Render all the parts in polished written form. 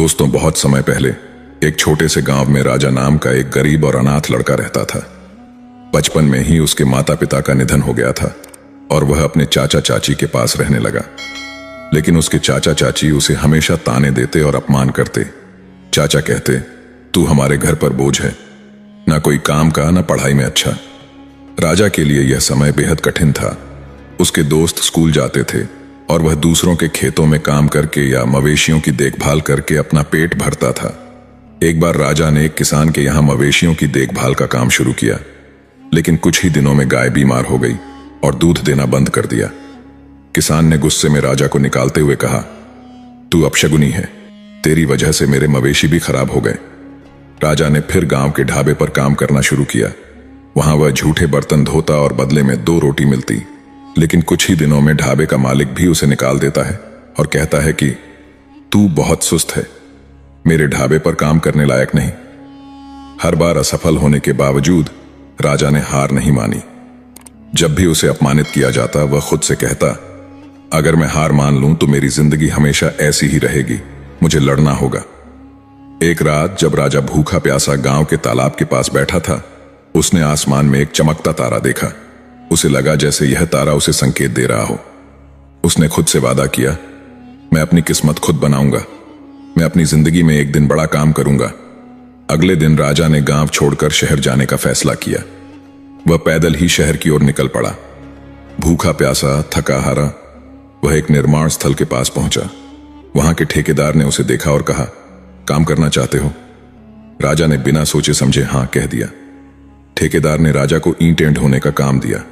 दोस्तों, बहुत समय पहले एक छोटे से गांव में राजा नाम का एक गरीब और अनाथ लड़का रहता था। बचपन में ही उसके माता पिता का निधन हो गया था और वह अपने चाचा चाची के पास रहने लगा। लेकिन उसके चाचा चाची उसे हमेशा ताने देते और अपमान करते। चाचा कहते, तू हमारे घर पर बोझ है, ना कोई काम का ना पढ़ाई में अच्छा। राजा के लिए यह समय बेहद कठिन था। उसके दोस्त स्कूल जाते थे और वह दूसरों के खेतों में काम करके या मवेशियों की देखभाल करके अपना पेट भरता था। एक बार राजा ने एक किसान के यहाँ मवेशियों की देखभाल का काम शुरू किया, लेकिन कुछ ही दिनों में गाय बीमार हो गई और दूध देना बंद कर दिया। किसान ने गुस्से में राजा को निकालते हुए कहा, तू अपशगुनी है, तेरी वजह से मेरे मवेशी भी खराब हो गए। राजा ने फिर गांव के ढाबे पर काम करना शुरू किया। वहां वह झूठे बर्तन धोता और बदले में 2 रोटी मिलती। लेकिन कुछ ही दिनों में ढाबे का मालिक भी उसे निकाल देता है और कहता है कि तू बहुत सुस्त है, मेरे ढाबे पर काम करने लायक नहीं। हर बार असफल होने के बावजूद राजा ने हार नहीं मानी। जब भी उसे अपमानित किया जाता वह खुद से कहता, अगर मैं हार मान लूं तो मेरी जिंदगी हमेशा ऐसी ही रहेगी, मुझे लड़ना होगा। एक रात जब राजा भूखा प्यासा गांव के तालाब के पास बैठा था, उसने आसमान में एक चमकता तारा देखा। उसे लगा जैसे यह तारा उसे संकेत दे रहा हो। उसने खुद से वादा किया, मैं अपनी किस्मत खुद बनाऊंगा, मैं अपनी जिंदगी में एक दिन बड़ा काम करूंगा। अगले दिन राजा ने गांव छोड़कर शहर जाने का फैसला किया। वह पैदल ही शहर की ओर निकल पड़ा। भूखा प्यासा, थका हारा, वह एक निर्माण स्थल के पास पहुंचा। वहां के ठेकेदार ने उसे देखा और कहा, काम करना चाहते हो? राजा ने बिना सोचे समझे हां कह दिया। ठेकेदार ने राजा को ईंटें ढोने का काम दिया।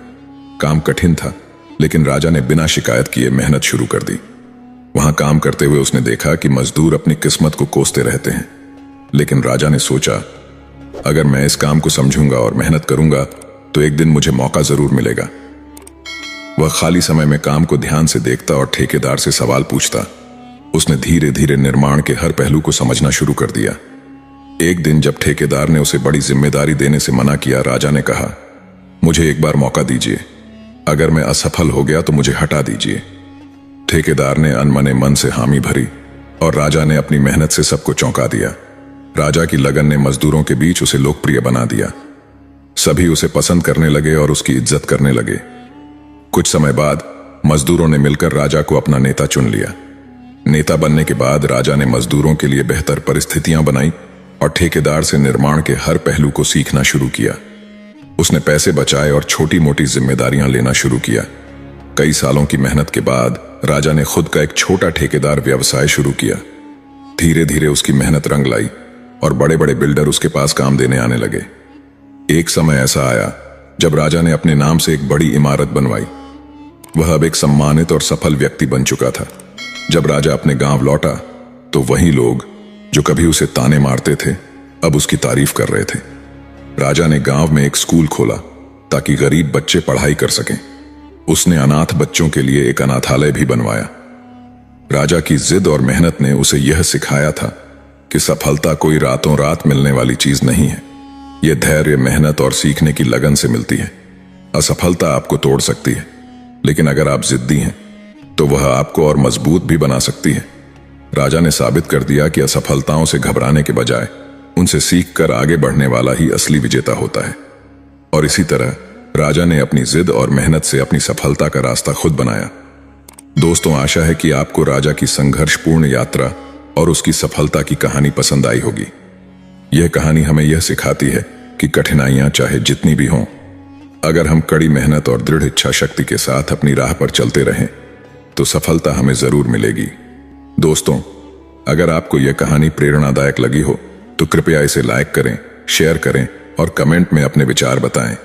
काम कठिन था, लेकिन राजा ने बिना शिकायत किए मेहनत शुरू कर दी। वहां काम करते हुए उसने देखा कि मजदूर अपनी किस्मत को कोसते रहते हैं। लेकिन राजा ने सोचा, अगर मैं इस काम को समझूंगा और मेहनत करूंगा तो एक दिन मुझे मौका जरूर मिलेगा। वह खाली समय में काम को ध्यान से देखता और ठेकेदार से सवाल पूछता। उसने धीरे धीरे निर्माण के हर पहलू को समझना शुरू कर दिया। एक दिन जब ठेकेदार ने उसे बड़ी जिम्मेदारी देने से मना किया, राजा ने कहा, मुझे एक बार मौका दीजिए, अगर मैं असफल हो गया तो मुझे हटा दीजिए। ठेकेदार ने अनमने मन से हामी भरी और राजा ने अपनी मेहनत से सबको चौंका दिया। राजा की लगन ने मजदूरों के बीच उसे लोकप्रिय बना दिया। सभी उसे पसंद करने लगे और उसकी इज्जत करने लगे। कुछ समय बाद मजदूरों ने मिलकर राजा को अपना नेता चुन लिया। नेता बनने के बाद राजा ने मजदूरों के लिए बेहतर परिस्थितियां बनाई और ठेकेदार से निर्माण के हर पहलू को सीखना शुरू किया। उसने पैसे बचाए और छोटी मोटी जिम्मेदारियां लेना शुरू किया। कई सालों की मेहनत के बाद राजा ने खुद का एक छोटा ठेकेदार व्यवसाय शुरू किया। धीरे धीरे उसकी मेहनत रंग लाई और बड़े बड़े बिल्डर उसके पास काम देने आने लगे। एक समय ऐसा आया जब राजा ने अपने नाम से एक बड़ी इमारत बनवाई। वह अब एक सम्मानित और सफल व्यक्ति बन चुका था। जब राजा अपने गांव लौटा तो वही लोग जो कभी उसे ताने मारते थे अब उसकी तारीफ कर रहे थे। राजा ने गांव में एक स्कूल खोला ताकि गरीब बच्चे पढ़ाई कर सकें। उसने अनाथ बच्चों के लिए एक अनाथालय भी बनवाया। राजा की जिद और मेहनत ने उसे यह सिखाया था कि सफलता कोई रातों रात मिलने वाली चीज नहीं है। यह धैर्य, मेहनत और सीखने की लगन से मिलती है। असफलता आपको तोड़ सकती है, लेकिन अगर आप जिद्दी हैं तो वह आपको और मजबूत भी बना सकती है। राजा ने साबित कर दिया कि असफलताओं से घबराने के बजाय उनसे सीखकर आगे बढ़ने वाला ही असली विजेता होता है। और इसी तरह राजा ने अपनी जिद और मेहनत से अपनी सफलता का रास्ता खुद बनाया। दोस्तों, आशा है कि आपको राजा की संघर्षपूर्ण यात्रा और उसकी सफलता की कहानी पसंद आई होगी। यह कहानी हमें यह सिखाती है कि कठिनाइयां चाहे जितनी भी हों, अगर हम कड़ी मेहनत और दृढ़ इच्छा शक्ति के साथ अपनी राह पर चलते रहें तो सफलता हमें जरूर मिलेगी। दोस्तों, अगर आपको यह कहानी प्रेरणादायक लगी हो तो कृपया इसे लाइक करें, शेयर करें और कमेंट में अपने विचार बताएं।